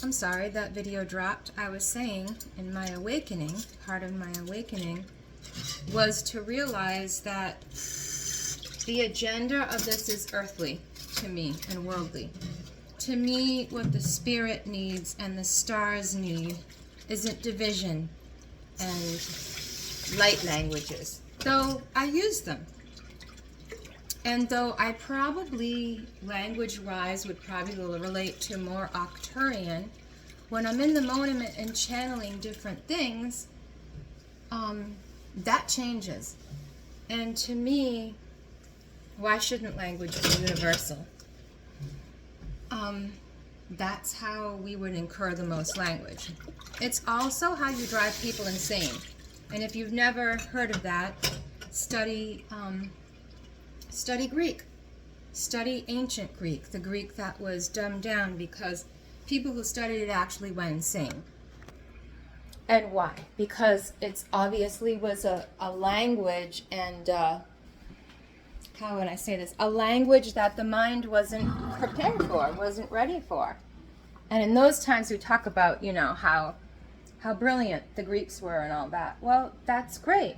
I'm sorry, that video dropped. I was saying in my awakening, part of my awakening was to realize that the agenda of this is earthly to me and worldly. To me, what the spirit needs and the stars need isn't division and light languages, though I use them. And though I probably, language-wise, would probably relate to more Arcturian, when I'm in the moment and channeling different things, that changes. And to me, why shouldn't language be universal? That's how we would incur the most language. It's also how you drive people insane. And if you've never heard of that, study Greek. Study ancient Greek, the Greek that was dumbed down because people who studied it actually went insane. And why? Because it obviously was a language and, how would I say this? A language that the mind wasn't prepared for, wasn't ready for. And in those times we talk about, how brilliant the Greeks were and all that. Well, that's great.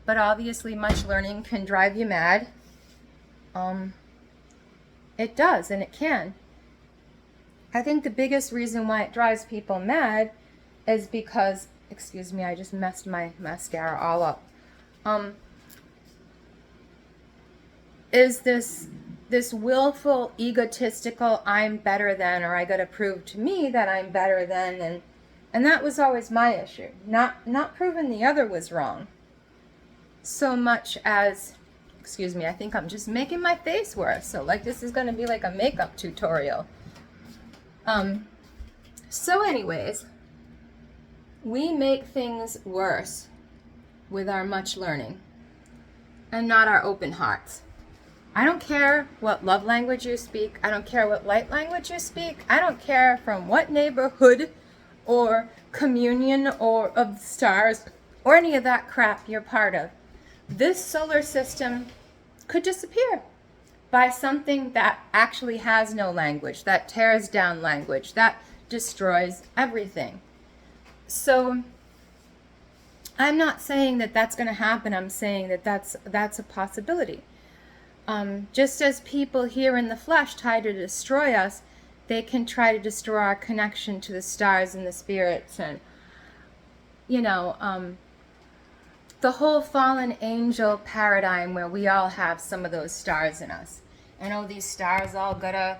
But obviously much learning can drive you mad. It does, and it can. I think the biggest reason why it drives people mad is because, excuse me, I just messed my mascara all up. Is this willful, egotistical, I'm better than, or I gotta prove to me that I'm better than, and that was always my issue. Not proving the other was wrong. So much as, excuse me, I think I'm just making my face worse. So like this is gonna be like a makeup tutorial. So anyways, we make things worse with our much learning and not our open hearts. I don't care what love language you speak. I don't care what light language you speak. I don't care from what neighborhood or communion or of the stars or any of that crap you're part of. This solar system could disappear by something that actually has no language, that tears down language, that destroys everything. So I'm not saying that that's going to happen. I'm saying that that's a possibility. Just as people here in the flesh try to destroy us, they can try to destroy our connection to the stars and the spirits and, the whole fallen angel paradigm where we all have some of those stars in us. And these stars all gotta,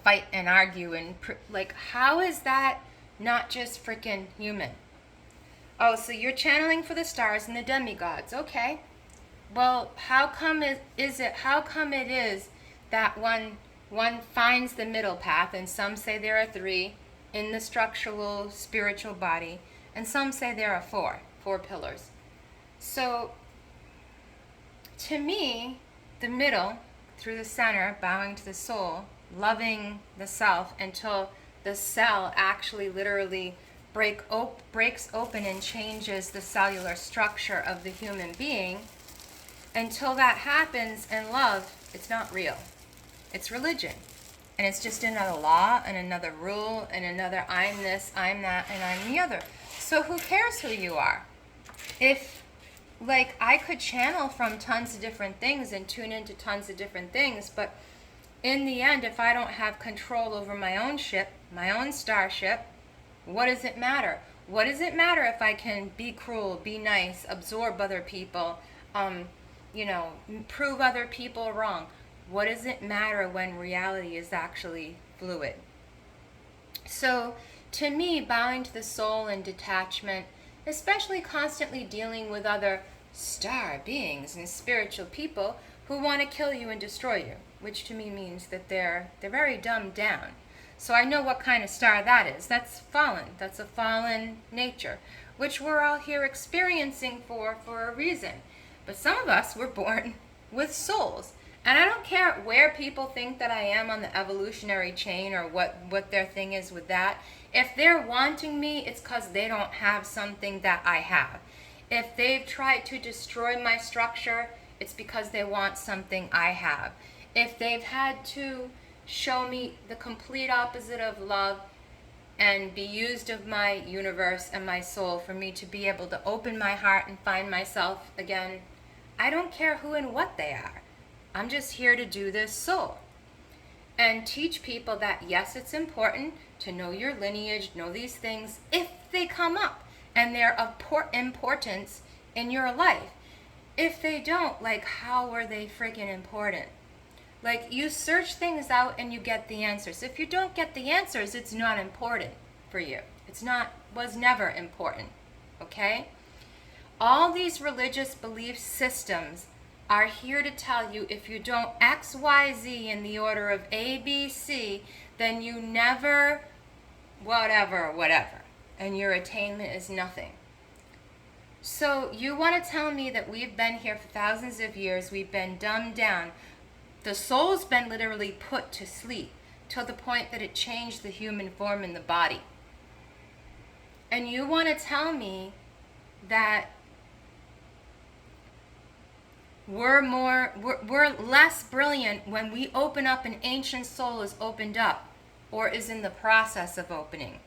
fight and argue and how is that not just freaking human? Oh, so you're channeling for the stars and the demigods, okay. Well, how come it is that one finds the middle path, and some say there are 3 in the structural spiritual body, and some say there are 4 pillars. So, to me, the middle, through the center, bowing to the soul, loving the self until the cell actually literally breaks open and changes the cellular structure of the human being. Until that happens in love, it's not real. It's religion. And it's just another law and another rule and another I'm this, I'm that, and I'm the other. So who cares who you are? If, I could channel from tons of different things and tune into tons of different things, but in the end, if I don't have control over my own ship, my own starship, what does it matter? What does it matter if I can be cruel, be nice, absorb other people, prove other people wrong? What does it matter when reality is actually fluid? So, to me, bowing to the soul and detachment, especially constantly dealing with other star beings and spiritual people who want to kill you and destroy you, which to me means that they're very dumbed down. So I know what kind of star that is. That's fallen. That's a fallen nature, which we're all here experiencing for a reason. But some of us were born with souls. And I don't care where people think that I am on the evolutionary chain or what their thing is with that. If they're wanting me, it's because they don't have something that I have. If they've tried to destroy my structure, it's because they want something I have. If they've had to show me the complete opposite of love and be used of my universe and my soul for me to be able to open my heart and find myself again, I don't care who and what they are. I'm just here to do this soul. And teach people that, yes, it's important to know your lineage, know these things if they come up and they're of importance in your life. If they don't, like, how are they freaking important? Like, you search things out and you get the answers. If you don't get the answers, it's not important for you. Was never important, okay? All these religious belief systems are here to tell you if you don't X, Y, Z in the order of A, B, C, then you never, whatever, and your attainment is nothing. So you want to tell me that we've been here for thousands of years, we've been dumbed down, the soul's been literally put to sleep to the point that it changed the human form in the body. And you want to tell me that we're less brilliant when we open up, an ancient soul is opened up or is in the process of opening,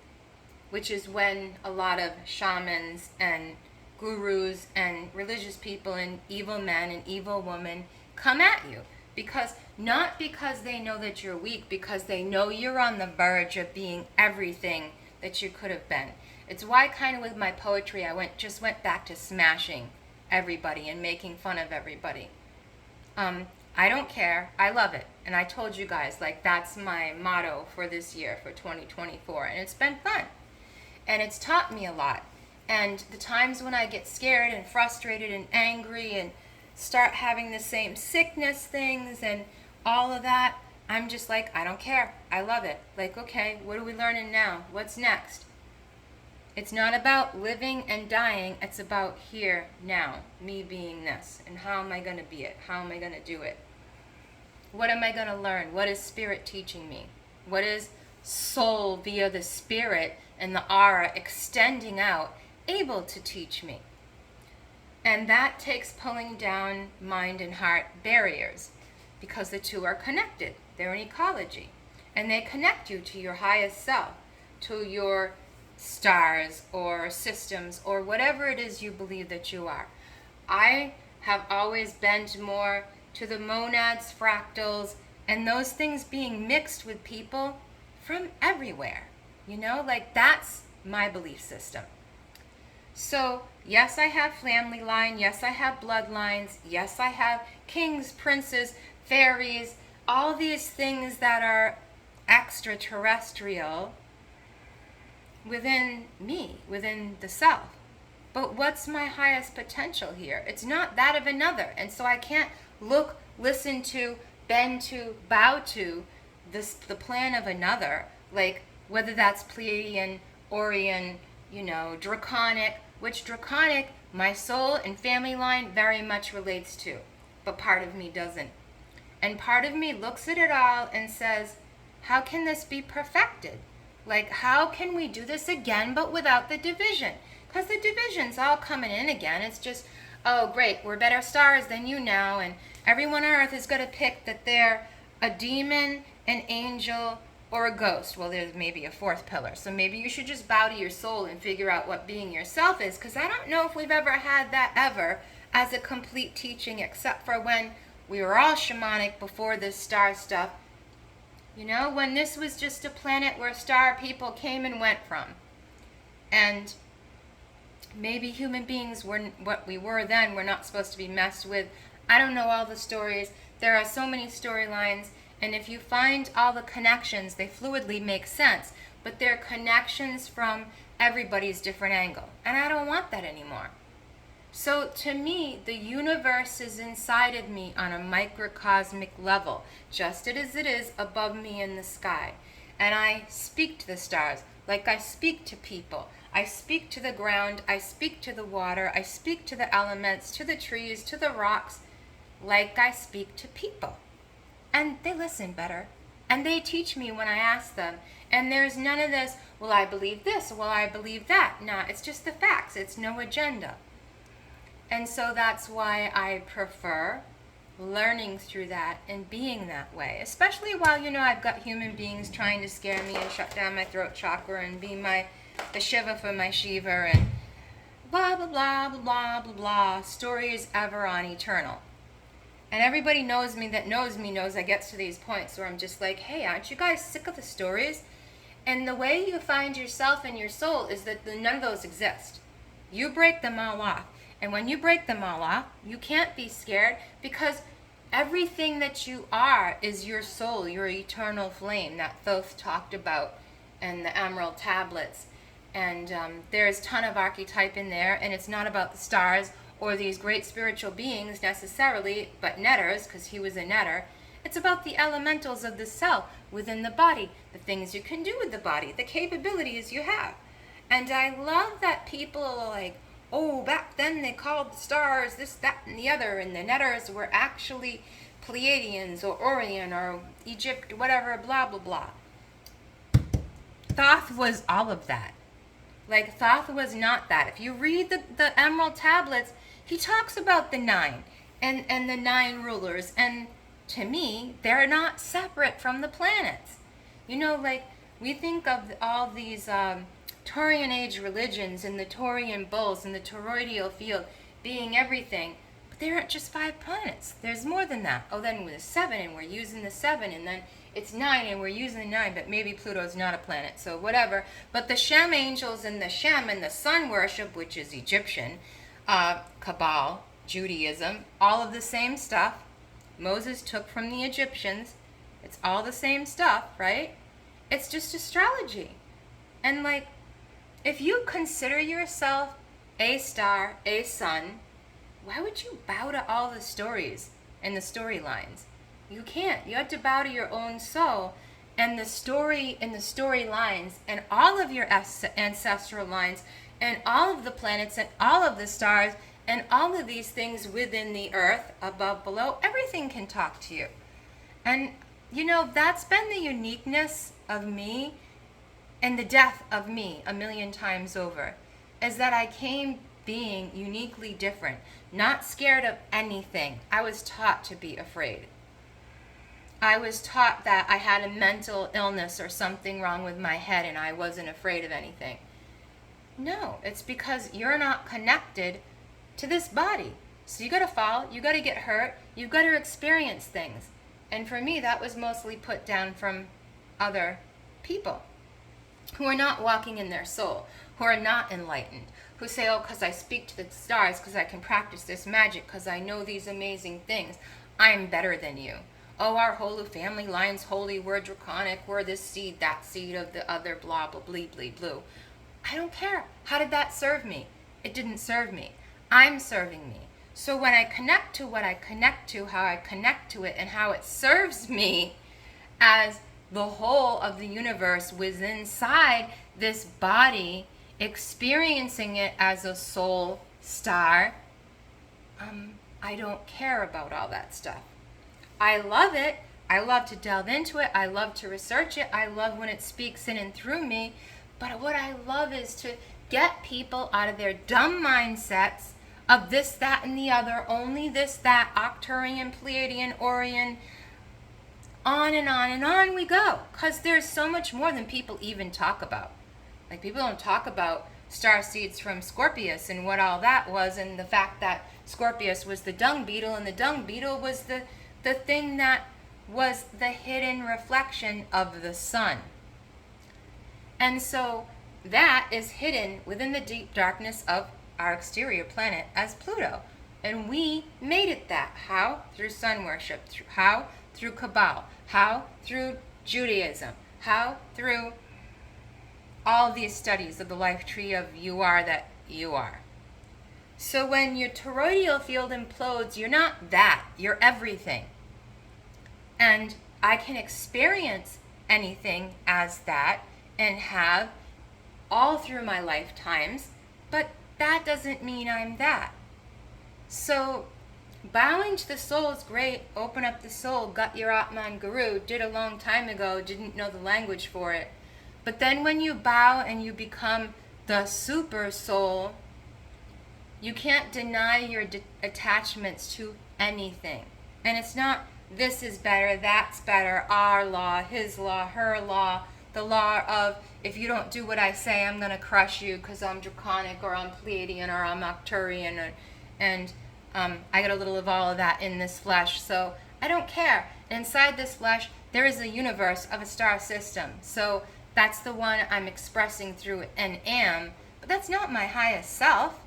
which is when a lot of shamans and gurus and religious people and evil men and evil women come at you. Not because they know that you're weak, because they know you're on the verge of being everything that you could have been. It's why kind of with my poetry I just went back to smashing everybody and making fun of everybody. I don't care. I love it. And I told you guys, like, that's my motto for this year, for 2024. And it's been fun. And it's taught me a lot. And the times when I get scared and frustrated and angry and start having the same sickness things and all of that, I'm just like, I don't care. I love it. Like, okay, what are we learning now? What's next? It's not about living and dying. It's about here, now, me being this. And how am I going to be it? How am I going to do it? What am I going to learn? What is spirit teaching me? What is soul via the spirit and the aura extending out able to teach me? And that takes pulling down mind and heart barriers, because the two are connected. They're an ecology. And they connect you to your highest self, to your stars or systems or whatever it is you believe that you are. I have always been more to the monads, fractals, and those things being mixed with people from everywhere. You know, like, that's my belief system. So, yes, I have family line. Yes, I have bloodlines. Yes, I have kings, princes, fairies, all these things that are extraterrestrial within me, within the self. But what's my highest potential here? It's not that of another. And so I can't look, listen to, bend to, bow to the plan of another, like whether that's Pleiadian, Orion, Draconic, which Draconic, my soul and family line very much relates to, but part of me doesn't. And part of me looks at it all and says, how can this be perfected? Like, how can we do this again, but without the division? Because the division's all coming in again. It's just, oh, great, we're better stars than you now, and everyone on Earth is going to pick that they're a demon, an angel, or a ghost. Well, there's maybe a fourth pillar. So maybe you should just bow to your soul and figure out what being yourself is, because I don't know if we've ever had that ever as a complete teaching, except for when we were all shamanic before this star stuff. When this was just a planet where star people came and went from. And maybe human beings were what we were then. We're not supposed to be messed with. I don't know all the stories. There are so many storylines. And if you find all the connections, they fluidly make sense. But they're connections from everybody's different angle. And I don't want that anymore. So to me, the universe is inside of me on a microcosmic level, just as it is above me in the sky. And I speak to the stars like I speak to people. I speak to the ground, I speak to the water, I speak to the elements, to the trees, to the rocks, like I speak to people. And they listen better. And they teach me when I ask them. And there's none of this, well, I believe this, well, I believe that. No, it's just the facts. It's no agenda. And so that's why I prefer learning through that and being that way. Especially while, I've got human beings trying to scare me and shut down my throat chakra and be the Shiva for my Shiva and blah, blah, blah, blah, blah, blah, blah. Story is ever on eternal. And everybody knows me that knows me knows I get to these points where I'm just like, hey, aren't you guys sick of the stories? And the way you find yourself and your soul is that none of those exist. You break them all off. And when you break them all off, you can't be scared because everything that you are is your soul, your eternal flame that Thoth talked about and the emerald tablets. And there's a ton of archetype in there, and it's not about the stars or these great spiritual beings necessarily, but netters, because he was a netter. It's about the elementals of the cell within the body, the things you can do with the body, the capabilities you have. And I love that people are like, oh, back then they called the stars this, that, and the other, and the netters were actually Pleiadians or Orion or Egypt, whatever, blah, blah, blah. Thoth was all of that. Like, Thoth was not that. If you read the Emerald Tablets, he talks about the 9 and the 9 rulers. And to me, they're not separate from the planets. Like, we think of all these Taurian age religions and the Taurian bulls and the toroidal field being everything. But there aren't just 5 planets. There's more than that. Oh, then with 7, and we're using the 7, and then it's 9 and we're using the 9, but maybe Pluto's not a planet, so whatever. But the Shem angels and the Shem and the sun worship, which is Egyptian, Kabbalah, Judaism, all of the same stuff. Moses took from the Egyptians. It's all the same stuff, right? It's just astrology. And like, if you consider yourself a star, a sun, why would you bow to all the stories and the storylines? You can't. You have to bow to your own soul and the story and the storylines and all of your ancestral lines and all of the planets and all of the stars and all of these things within the earth, above, below. Everything can talk to you. And, that's been the uniqueness of me and the death of me 1,000,000 times over, is that I came being uniquely different, not scared of anything. I was taught to be afraid. I was taught that I had a mental illness or something wrong with my head and I wasn't afraid of anything. No, it's because you're not connected to this body. So you got to fall, you got to get hurt, you've got to experience things. And for me, that was mostly put down from other people who are not walking in their soul, who are not enlightened, who say, oh, because I speak to the stars, because I can practice this magic, because I know these amazing things, I'm better than you. Oh, our whole family line's holy, we're draconic, we're this seed, that seed of the other, blah, blah, blee, blee, blue. I don't care. How did that serve me? It didn't serve me. I'm serving me. So when I connect to what I connect to, how I connect to it, and how it serves me as the whole of the universe was inside this body, experiencing it as a soul star, I don't care about all that stuff. I love it. I love to delve into it. I love to research it. I love when it speaks in and through me. But what I love is to get people out of their dumb mindsets of this, that, and the other, only this, that, Octurian, Pleiadian, Orion, on and on we go. Because there's so much more than people even talk about. Like, people don't talk about star seeds from Scorpius and what all that was, and the fact that Scorpius was the dung beetle, and the dung beetle was the thing that was the hidden reflection of the sun. And so that is hidden within the deep darkness of our exterior planet as Pluto. And we made it that. How? Through sun worship. How? Through Kabbalah. How? Through Judaism. How? Through all these studies of the life tree of you are that you are. So when your toroidal field implodes, you're not that. You're everything. And I can experience anything as that and have all through my lifetimes, but that doesn't mean I'm that. So bowing to the soul is great. Open up the soul. Got your Atman Guru. Did a long time ago. Didn't know the language for it. But then when you bow and you become the super soul, you can't deny your attachments to anything. And it's not this is better, that's better, our law, his law, her law, the law of if you don't do what I say, I'm going to crush you because I'm draconic or I'm Pleiadian or I'm Arcturian. And I got a little of all of that in this flesh. So I don't care. Inside this flesh, there is a universe of a star system. So that's the one I'm expressing through and am. But that's not my highest self.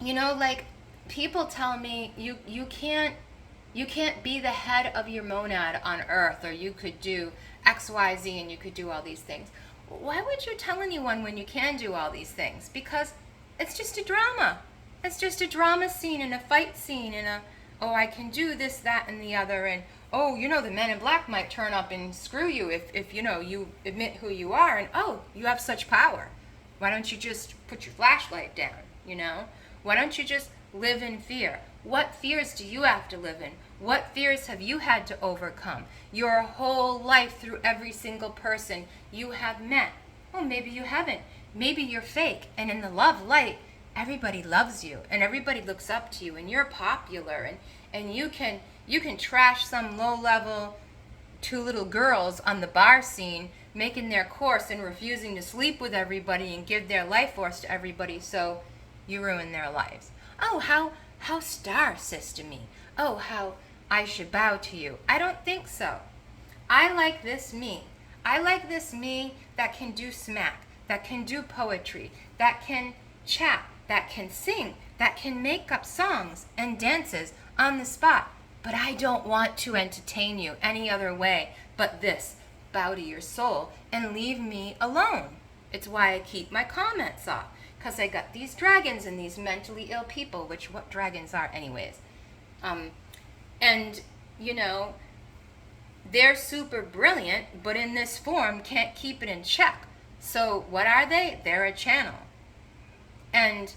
You know, like people tell me you can't be the head of your monad on earth, or you could do XYZ and you could do all these things. Why would you tell anyone when you can do all these things? Because it's just a drama. It's just a drama scene and a fight scene and oh, I can do this, that, and the other, and oh, you know, the men in black might turn up and screw you if you know, you admit who you are, and oh, you have such power. Why don't you just put your flashlight down, you know? Why don't you just live in fear? What fears do you have to live in? What fears have you had to overcome? Your whole life through every single person you have met. Oh, maybe you haven't. Maybe you're fake, and in the love light, everybody loves you and everybody looks up to you and you're popular and you can trash some low-level two little girls on the bar scene making their course and refusing to sleep with everybody and give their life force to everybody, so you ruin their lives. Oh, how star systemy. Oh, how I should bow to you. I don't think so. I like this me. I like this me that can do smack, that can do poetry, that can chat, that can sing, that can make up songs and dances on the spot. But I don't want to entertain you any other way but this. Bow to your soul and leave me alone. It's why I keep my comments off, because I got these dragons and these mentally ill people, which what dragons are anyways. And, you know, they're super brilliant, but in this form can't keep it in check. So what are they? They're a channel. And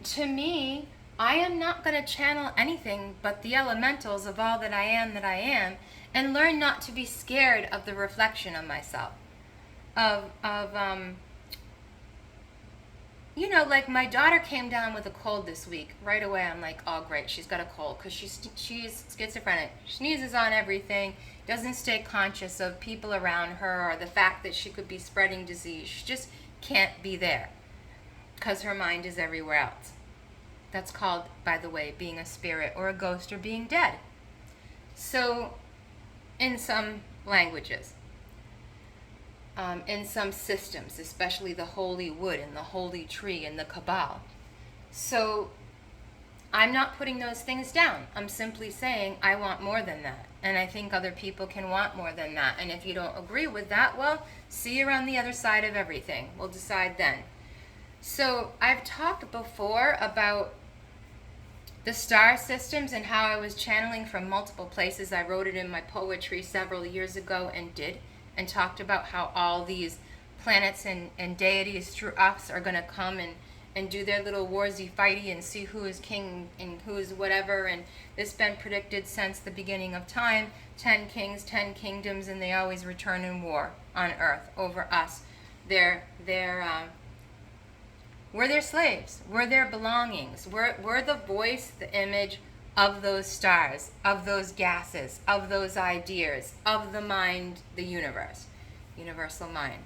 to me, I am not going to channel anything but the elementals of all that I am, and learn not to be scared of the reflection of myself. You know, like my daughter came down with a cold this week. Right away, I'm like, oh great, she's got a cold, because she's schizophrenic. She sneezes on everything, doesn't stay conscious of people around her or the fact that she could be spreading disease. She just can't be there because her mind is everywhere else. That's called, by the way, being a spirit or a ghost or being dead. So, in some languages, in some systems, especially the holy wood and the holy tree and the Kabbalah. So, I'm not putting those things down. I'm simply saying I want more than that. And I think other people can want more than that. And if you don't agree with that, well, see you on the other side of everything. We'll decide then. So I've talked before about the star systems and how I was channeling from multiple places. I wrote it in my poetry several years ago and talked about how all these planets and deities through us are going to come and do their little warsy fighty and see who is king and who is whatever. And this has been predicted since the beginning of time. 10 kings, 10 kingdoms, and they always return in war on earth over us. We're their slaves. We're their belongings. We're the voice, the image of those stars, of those gases, of those ideas, of the mind, the universe, universal mind.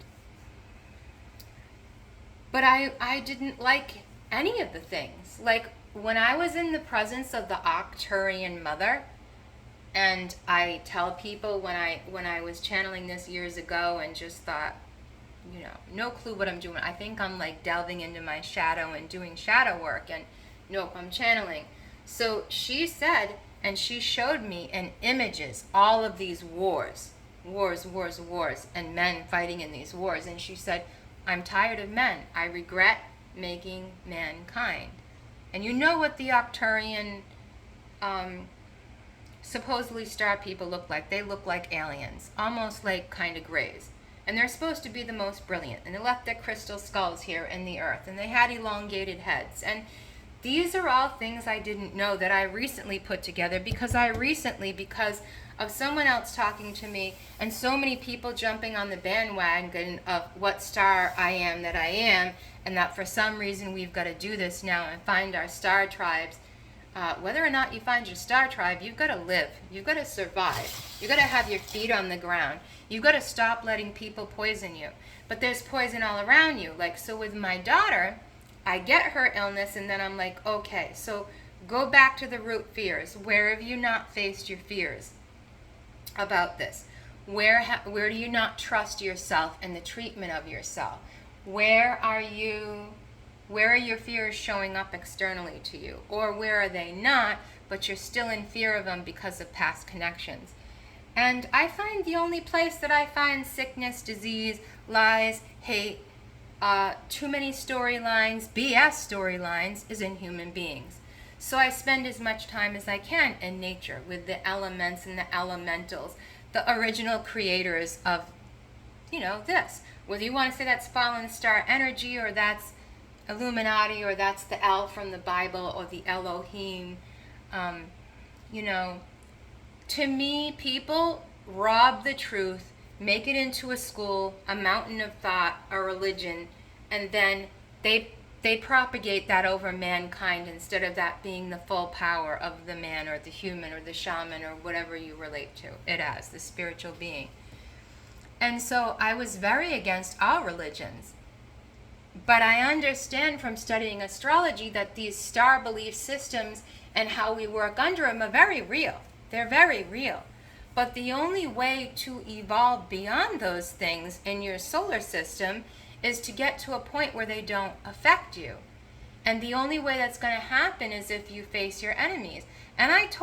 But I didn't like any of the things. Like when I was in the presence of the Arcturian mother, and I tell people when I was channeling this years ago and just thought, you know, no clue what I'm doing. I think I'm like delving into my shadow and doing shadow work, and nope, I'm channeling. So she said, and she showed me in images all of these wars, and men fighting in these wars. And she said, I'm tired of men. I regret making mankind. And you know what the Arcturian supposedly star people look like? They look like aliens, almost like kind of grays. And they're supposed to be the most brilliant. And they left their crystal skulls here in the earth. And they had elongated heads. And these are all things I didn't know that I recently put together because of someone else talking to me and so many people jumping on the bandwagon of what star I am that I am, and that for some reason we've got to do this now and find our star tribes. whether or not you find your star tribe, you've got to live. You've got to survive. You've got to have your feet on the ground. You've got to stop letting people poison you. But there's poison all around you. Like, so with my daughter, I get her illness, and then I'm like, okay, so go back to the root fears. Where have you not faced your fears about this? Where do you not trust yourself and the treatment of yourself? Where are your fears showing up externally to you? Or where are they not, but you're still in fear of them because of past connections? And I find the only place that I find sickness, disease, lies, hate, too many storylines, BS storylines, is in human beings. So I spend as much time as I can in nature with the elements and the elementals, the original creators of, this. Whether you want to say that's fallen star energy, or that's Illuminati, or that's the El from the Bible, or the Elohim, to me, people rob the truth, make it into a school, a mountain of thought, a religion, and then they propagate that over mankind instead of that being the full power of the man or the human or the shaman or whatever you relate to it as, the spiritual being. And so I was very against all religions. But I understand from studying astrology that these star belief systems and how we work under them are very real. They're very real. But the only way to evolve beyond those things in your solar system is to get to a point where they don't affect you. And the only way that's going to happen is if you face your enemies. And I